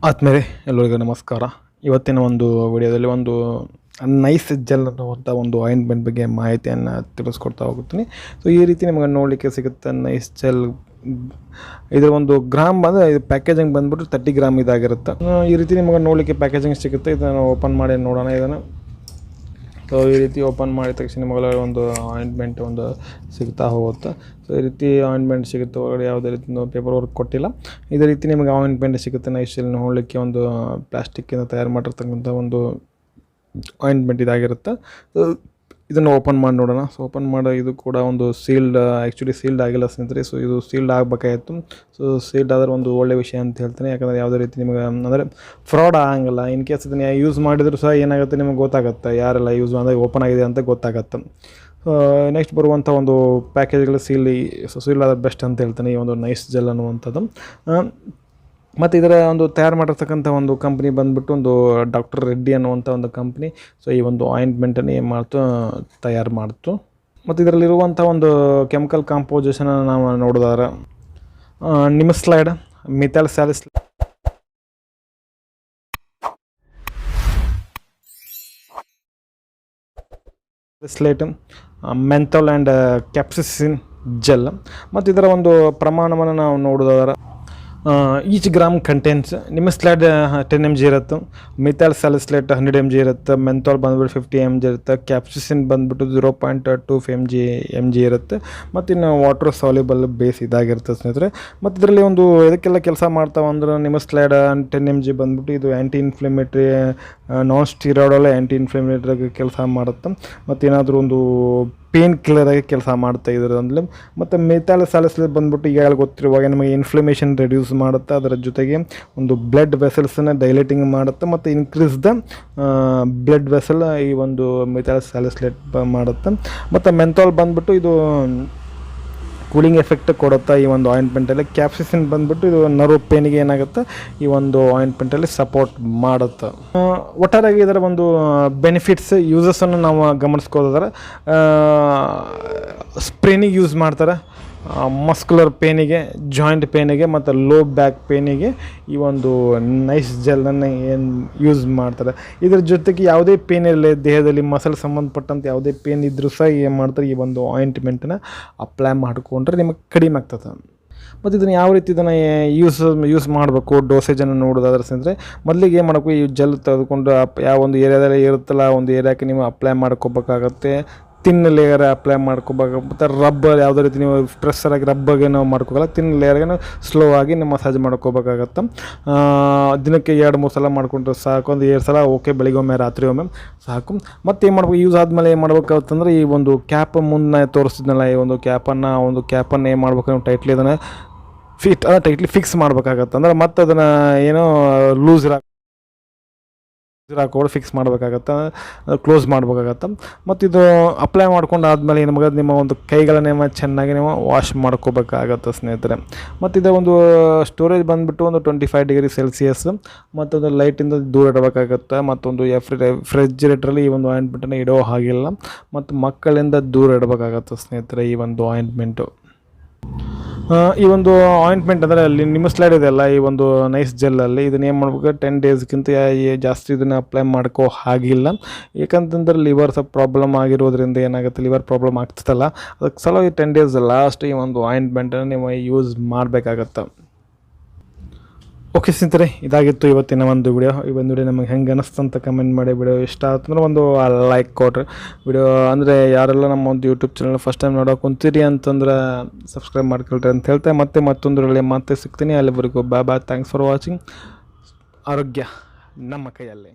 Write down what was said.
ಆದ್ಮೇಲೆ ಎಲ್ಲರಿಗೂ ನಮಸ್ಕಾರ. ಇವತ್ತಿನ ಒಂದು ವಿಡಿಯೋದಲ್ಲಿ ಒಂದು ನೈಸ್ ಜೆಲ್ ಅನ್ನುವಂಥ ಒಂದು ಆಯಿಂಟ್ಮೆಂಟ್ ಬಗ್ಗೆ ಮಾಹಿತಿಯನ್ನು ತಿಳಿಸ್ಕೊಡ್ತಾ ಹೋಗ್ತೀನಿ. ಸೊ ಈ ರೀತಿ ನಿಮಗೆ ನೋಡಲಿಕ್ಕೆ ಸಿಗುತ್ತೆ ನೈಸ್ ಜೆಲ್. ಇದರ ಒಂದು ಗ್ರಾಮ್ ಬಂದರೆ ಇದು ಪ್ಯಾಕೇಜಿಂಗ್ ಬಂದುಬಿಟ್ಟು 30 ಗ್ರಾಮ್ ಇದಾಗಿರುತ್ತೆ. ಈ ರೀತಿ ನಿಮಗೆ ನೋಡಲಿಕ್ಕೆ ಪ್ಯಾಕೇಜಿಂಗ್ ಸಿಗುತ್ತೆ. ಇದನ್ನು ಓಪನ್ ಮಾಡಿ ನೋಡೋಣ ಇದನ್ನು. ಸೊ ಈ ರೀತಿ ಓಪನ್ ಮಾಡಿದ ತಕ್ಷಣ ನಿಮಗೆ ಒಂದು ಆಯಿಂಟ್ಮೆಂಟ್ ಒಂದು ಸಿಗ್ತಾ ಹೋಗುತ್ತೆ. ಸೊ ಈ ರೀತಿ ಆಯಿಂಟ್ಮೆಂಟ್ ಸಿಗುತ್ತೆ. ಒಳಗಡೆ ಯಾವುದೇ ರೀತಿ ಪೇಪರ್ ವರ್ಕ್ ಕೊಟ್ಟಿಲ್ಲ. ಇದೇ ರೀತಿ ನಿಮಗೆ ಆಯಿಂಟ್ಮೆಂಟ್ ಸಿಗುತ್ತೆ. ನೈಸಲ್ಲಿ ನೋಡಲಿಕ್ಕೆ ಒಂದು ಪ್ಲಾಸ್ಟಿಕ್ಕಿಂದ ತಯಾರು ಮಾಡಿರ್ತಕ್ಕಂಥ ಒಂದು ಆಯಿಂಟ್ಮೆಂಟ್ ಇದಾಗಿರುತ್ತೆ. ಇದನ್ನು ಓಪನ್ ಮಾಡಿ ನೋಡೋಣ. ಸೊ ಓಪನ್ ಮಾಡೋ ಇದು ಕೂಡ ಒಂದು ಸೀಲ್ಡ್, ಆ್ಯಕ್ಚುಲಿ ಸೀಲ್ಡ್ ಆಗಿಲ್ಲ ಸ್ನೇಹಿತರೆ. ಸೊ ಇದು ಸೀಲ್ಡ್ ಆಗಬೇಕಾಗಿತ್ತು. ಸೊ ಸೀಲ್ಡ್ ಆದರೆ ಒಂದು ಒಳ್ಳೆಯ ವಿಷಯ ಅಂತ ಹೇಳ್ತೀನಿ. ಯಾಕಂದರೆ ಯಾವುದೇ ರೀತಿ ನಿಮಗೆ ಅಂದರೆ ಫ್ರಾಡ್ ಆಗಂಗಿಲ್ಲ. ಇನ್ ಕೇಸ್ ಇದನ್ನು ಯೂಸ್ ಮಾಡಿದರೂ ಸಹ ಏನಾಗುತ್ತೆ ನಿಮಗೆ ಗೊತ್ತಾಗುತ್ತೆ, ಯಾರೆಲ್ಲ ಯೂಸ್ ಮಾಡಿದಾಗ ಓಪನ್ ಆಗಿದೆ ಅಂತ ಗೊತ್ತಾಗುತ್ತೆ. ನೆಕ್ಸ್ಟ್ ಬರುವಂಥ ಒಂದು ಪ್ಯಾಕೇಜ್ಗಳು ಸೀಲ್ ಆದರೆ ಬೆಸ್ಟ್ ಅಂತ ಹೇಳ್ತೀನಿ ಈ ಒಂದು ನೈಸ್ ಜೆಲ್ ಅನ್ನುವಂಥದ್ದು. ಮತ್ತು ಇದರ ಒಂದು ತಯಾರು ಮಾಡಿರ್ತಕ್ಕಂಥ ಒಂದು ಕಂಪ್ನಿ ಬಂದುಬಿಟ್ಟು ಒಂದು ಡಾಕ್ಟರ್ ರೆಡ್ಡಿ ಅನ್ನುವಂಥ ಒಂದು ಕಂಪ್ನಿ. ಸೊ ಈ ಒಂದು ಆಯಿಂಟ್ಮೆಂಟನ್ನು ಏನು ಮಾಡ್ತು, ತಯಾರು ಮಾಡ್ತು. ಮತ್ತು ಇದರಲ್ಲಿರುವಂಥ ಒಂದು ಕೆಮಿಕಲ್ ಕಾಂಪೋಸಿಷನನ್ನು ನಾವು ನೋಡಿದಾರೆ ನಿಮಿಸ್ಲೈಡ್, ಮಿಥೈಲ್ ಸ್ಯಾಲಿಸ್ಲೇಟ್, ಮೆಂಥಾಲ್ ಆ್ಯಂಡ್ ಕ್ಯಾಪ್ಸಿಸಿನ್ ಜೆಲ್. ಮತ್ತು ಇದರ ಒಂದು ಪ್ರಮಾಣವನ್ನು ನಾವು ನೋಡಿದಾರೆ. ಈಚ್ ಗ್ರಾಮ್ ಕಂಟೆಂಟ್ಸ್ ನಿಮಿಸ್ಲೈಡ್ 10 mg ಇರುತ್ತೆ, ಮಿಥೈಲ್ ಸ್ಯಾಲಿಸ್ಲೇಟ್ 100 mg ಇರುತ್ತೆ, ಮೆಂಥಾಲ್ ಬಂದುಬಿಟ್ಟು 50 mg ಇರುತ್ತೆ, ಕ್ಯಾಪ್ಸಿಸಿನ್ ಬಂದುಬಿಟ್ಟು 0.25 mg ಇರುತ್ತೆ. ಮತ್ತು ಇನ್ನು ವಾಟರ್ ಸಾಲ್ಯುಬಲ್ ಬೇಸ್ ಇದಾಗಿರುತ್ತೆ ಸ್ನೇಹಿತರೆ. ಮತ್ತು ಇದರಲ್ಲಿ ಒಂದು ಇದಕ್ಕೆಲ್ಲ ಕೆಲಸ ಮಾಡ್ತಾವೆ ಅಂದ್ರೆ ನಿಮಿಸ್ಲೈಡ್ 10 mg ಬಂದುಬಿಟ್ಟು ಇದು ಆ್ಯಂಟಿ ಇನ್ಫ್ಲಮೇಟ್ರಿ, ನಾನ್ ಸ್ಟೀರಾಯ್ಡಲ್ ಆ್ಯಂಟಿ ಇನ್ಫ್ಲಮೇಟ್ರಿ ಕೆಲಸ ಮಾಡುತ್ತೆ. ಮತ್ತು ಏನಾದರೂ ಒಂದು ಪೇನ್ ಕಿಲ್ಲರಾಗಿ ಕೆಲಸ ಮಾಡ್ತಾ ಇದರಲ್ಲಿ. ಮತ್ತು ಮಿಥೈಲ್ ಸ್ಯಾಲಿಸ್ಲೇಟ್ ಬಂದುಬಿಟ್ಟು ಈಗಾಗಲೇ ಗೊತ್ತಿರುವಾಗ ನಮಗೆ ಇನ್ಫ್ಲಮೇಷನ್ ರೆಡ್ಯೂಸ್ ಮಾಡುತ್ತೆ. ಅದರ ಜೊತೆಗೆ ಒಂದು ಬ್ಲಡ್ ವೆಸಲ್ಸನ್ನು ಡೈಲೇಟಿಂಗ್ ಮಾಡುತ್ತೆ ಮತ್ತು ಇನ್ಕ್ರೀಸ್ ದ ಬ್ಲಡ್ ವೆಸಲ್ ಈ ಒಂದು ಮಿಥೈಲ್ ಸ್ಯಾಲಿಸ್ಲೇಟ್ ಮಾಡುತ್ತೆ. ಮತ್ತು ಮೆಂಥಾಲ್ ಬಂದುಬಿಟ್ಟು ಇದು ಕೂಲಿಂಗ್ ಎಫೆಕ್ಟ್ ಕೊಡುತ್ತೆ ಈ ಒಂದು ಆಯಿಂಟ್ಮೆಂಟಲ್ಲಿ. ಕ್ಯಾಪ್ಸಿಸಿನ್ ಬಂದುಬಿಟ್ಟು ಇದು ನರ್ವ್ ಪೇನಿಗೆ ಏನಾಗುತ್ತೆ ಈ ಒಂದು ಆಯಿಂಟ್ಮೆಂಟಲ್ಲಿ ಸಪೋರ್ಟ್ ಮಾಡುತ್ತೆ. ಒಟ್ಟಾರೆಯಾಗಿ ಇದರ ಒಂದು ಬೆನಿಫಿಟ್ಸ್ ಯೂಸಸನ್ನು ನಾವು ಗಮನಿಸ್ಕೋದಾದ್ರೆ ಸ್ಪ್ರೇನಿಗೆ ಯೂಸ್ ಮಾಡ್ತಾರೆ, ಮಸ್ಕ್ಯುಲರ್ ಪೇನಿಗೆ, ಜಾಯಿಂಟ್ ಪೇನಿಗೆ ಮತ್ತು ಲೋ ಬ್ಯಾಕ್ ಪೇನಿಗೆ ಈ ಒಂದು ನೈಸ್ ಜೆಲ್ಲನ್ನು ಏನು ಯೂಸ್ ಮಾಡ್ತಾರೆ. ಇದರ ಜೊತೆಗೆ ಯಾವುದೇ ಪೇನ್ ಇರಲಿ ದೇಹದಲ್ಲಿ ಮಸಲ್ ಸಂಬಂಧಪಟ್ಟಂತೆ ಯಾವುದೇ ಪೇನ್ ಇದ್ದರೂ ಸಹ ಏನು ಮಾಡ್ತಾರೆ ಈ ಒಂದು ಆಯಿಂಟ್ಮೆಂಟನ್ನು ಅಪ್ಲೈ ಮಾಡಿಕೊಂಡ್ರೆ ನಿಮಗೆ ಕಡಿಮೆ ಆಗ್ತದೆ. ಮತ್ತು ಇದನ್ನು ಯಾವ ರೀತಿ ಇದನ್ನು ಯೂಸ್ ಮಾಡಬೇಕು ಡೋಸೇಜನ್ನು ನೋಡೋದಾದ್ರೆ ಅಂದರೆ ಮೊದಲಿಗೆ ಏನು ಮಾಡಬೇಕು, ಈ ಜೆಲ್ ತೆಗೆದುಕೊಂಡು ಯಾವ ಒಂದು ಏರಿಯಾದಲ್ಲಿ ಇರುತ್ತಲ್ಲ ಒಂದು ಏರಿಯಾಕ್ಕೆ ನೀವು ಅಪ್ಲೈ ಮಾಡ್ಕೋಬೇಕಾಗತ್ತೆ. ತಿನ್ ಲೇಯರ್ ಅಪ್ಲೈ ಮಾಡ್ಕೋಬೇಕು. ಮತ್ತು ರಬ್ಬರ್ ಯಾವುದೇ ರೀತಿ ನೀವು ಪ್ರೆಸ್ಸರಾಗಿ ರಬ್ಬಗೆ ನಾವು ಮಾಡ್ಕೋಲ್ಲ, ತಿನ್ ಲೇಯರ್ಗೆ ನಾವು ಸ್ಲೋ ಆಗಿ ನೀವು ಮಸಾಜ್ ಮಾಡ್ಕೋಬೇಕಾಗತ್ತೆ. ದಿನಕ್ಕೆ 2-3 ಸಲ ಮಾಡಿಕೊಂಡ್ರೆ ಸಾಕು, ಒಂದು 2 ಸಲ ಓಕೆ, ಬೆಳಿಗ್ಗೆ ಒಮ್ಮೆ ರಾತ್ರಿ ಒಮ್ಮೆ ಸಾಕು. ಮತ್ತು ಏನು ಮಾಡ್ಬೇಕು, ಯೂಸ್ ಆದಮೇಲೆ ಏನು ಮಾಡ್ಬೇಕಾಗತ್ತಂದ್ರೆ ಈ ಒಂದು ಕ್ಯಾಪ್ ಮುಂದೆ ತೋರಿಸಿದ್ನಲ್ಲ ಈ ಒಂದು ಕ್ಯಾಪನ್ನು ಏನು ಮಾಡ್ಬೇಕು, ನಾವು ಟೈಟ್ಲಿ ಫಿಕ್ಸ್ ಮಾಡಬೇಕಾಗತ್ತೆ. ಅಂದರೆ ಮತ್ತೆ ಅದನ್ನು ಏನೋ ಲೂಸ್ ಹಾಕೋದು ಫಿಕ್ಸ್ ಮಾಡಬೇಕಾಗತ್ತೆ, ಕ್ಲೋಸ್ ಮಾಡಬೇಕಾಗತ್ತೆ. ಮತ್ತು ಇದು ಅಪ್ಲೈ ಮಾಡ್ಕೊಂಡು ಆದಮೇಲೆ ನಿಮಗೆ ನಿಮ್ಮ ಒಂದು ಕೈಗಳನ್ನೇ ಚೆನ್ನಾಗಿ ನೀವು ವಾಶ್ ಮಾಡ್ಕೋಬೇಕಾಗತ್ತೆ ಸ್ನೇಹಿತರೆ. ಮತ್ತು ಇದರ ಒಂದು ಸ್ಟೋರೇಜ್ ಬಂದುಬಿಟ್ಟು ಒಂದು 25 ಡಿಗ್ರಿ ಸೆಲ್ಸಿಯಸ್ ಮತ್ತು ಒಂದು ಲೈಟಿಂದ ದೂರ ಇಡಬೇಕಾಗತ್ತೆ. ಮತ್ತೊಂದು ರೆಫ್ರಿಜರೇಟ್ರಲ್ಲಿ ಈ ಒಂದು ಆಯಿಂಟ್ಮೆಂಟನ್ನು ಇಡೋ ಹಾಗಿಲ್ಲ. ಮತ್ತು ಮಕ್ಕಳಿಂದ ದೂರ ಇಡಬೇಕಾಗತ್ತೆ ಸ್ನೇಹಿತರೆ ಈ ಒಂದು ಆಯಿಂಟ್ಮೆಂಟು. ಈ ಒಂದು ಆಯಿಂಟ್ಮೆಂಟ್ ಅಂದರೆ ಅಲ್ಲಿ ನಿಮಿಸ್ಲೈಡ್ ಇದೆಯಲ್ಲ ಈ ಒಂದು ನೈಸ್ ಜೆಲ್ಲಲ್ಲಿ ಇದನ್ನ ಏನು ಮಾಡ್ಬೇಕು, 10 ಡೇಸ್ಗಿಂತ ಜಾಸ್ತಿ ಇದನ್ನು ಅಪ್ಲೈ ಮಾಡ್ಕೋ ಹಾಗಿಲ್ಲ. ಏಕಂತಂದ್ರೆ ಲಿವರ್ ಸ್ವಲ್ಪ ಪ್ರಾಬ್ಲಮ್ ಆಗಿರೋದ್ರಿಂದ ಏನಾಗುತ್ತೆ, ಲಿವರ್ ಪ್ರಾಬ್ಲಮ್ ಆಗ್ತದಲ್ಲ, ಅದಕ್ಕೆ ಸಲುವಾಗಿ 10 ಡೇಸ್ ಲಾಸ್ಟ್ ಈ ಒಂದು ಆಯಿಂಟ್ಮೆಂಟನ್ನು ನೀವು ಯೂಸ್ ಮಾಡಬೇಕಾಗತ್ತೆ. ಓಕೆ ಸ್ನೇಹಿತರೆ, ಇದಾಗಿತ್ತು ಇವತ್ತಿನ ಒಂದು ವಿಡಿಯೋ. ಈ ಒಂದು ವಿಡಿಯೋ ನಮಗೆ ಹೆಂಗೆ ಅನ್ನಿಸ್ತು ಅಂತ ಕಮೆಂಟ್ ಮಾಡಿ. ವಿಡಿಯೋ ಇಷ್ಟ ಆಯ್ತಂದ್ರೆ ಒಂದು ಲೈಕ್ ಕೊಡ್ರಿ. ವಿಡಿಯೋ ಅಂದರೆ ಯಾರೆಲ್ಲ ನಮ್ಮ ಒಂದು ಯೂಟ್ಯೂಬ್ ಚಾನಲ್ ಫಸ್ಟ್ ಟೈಮ್ ನೋಡೋಕೆ ಕುಂತೀರಿ ಅಂತಂದ್ರೆ ಸಬ್ಸ್ಕ್ರೈಬ್ ಮಾಡ್ಕೊಳ್ರಿ ಅಂತ ಹೇಳ್ತೆ. ಮತ್ತೊಂದರಲ್ಲಿ ಮತ್ತೆ ಸಿಗ್ತೀನಿ. ಅಲ್ಲಿವರೆಗೂ ಬಾಯ್. Thanks for watching. ಆರೋಗ್ಯ ನಮ್ಮ ಕೈಯಲ್ಲಿ.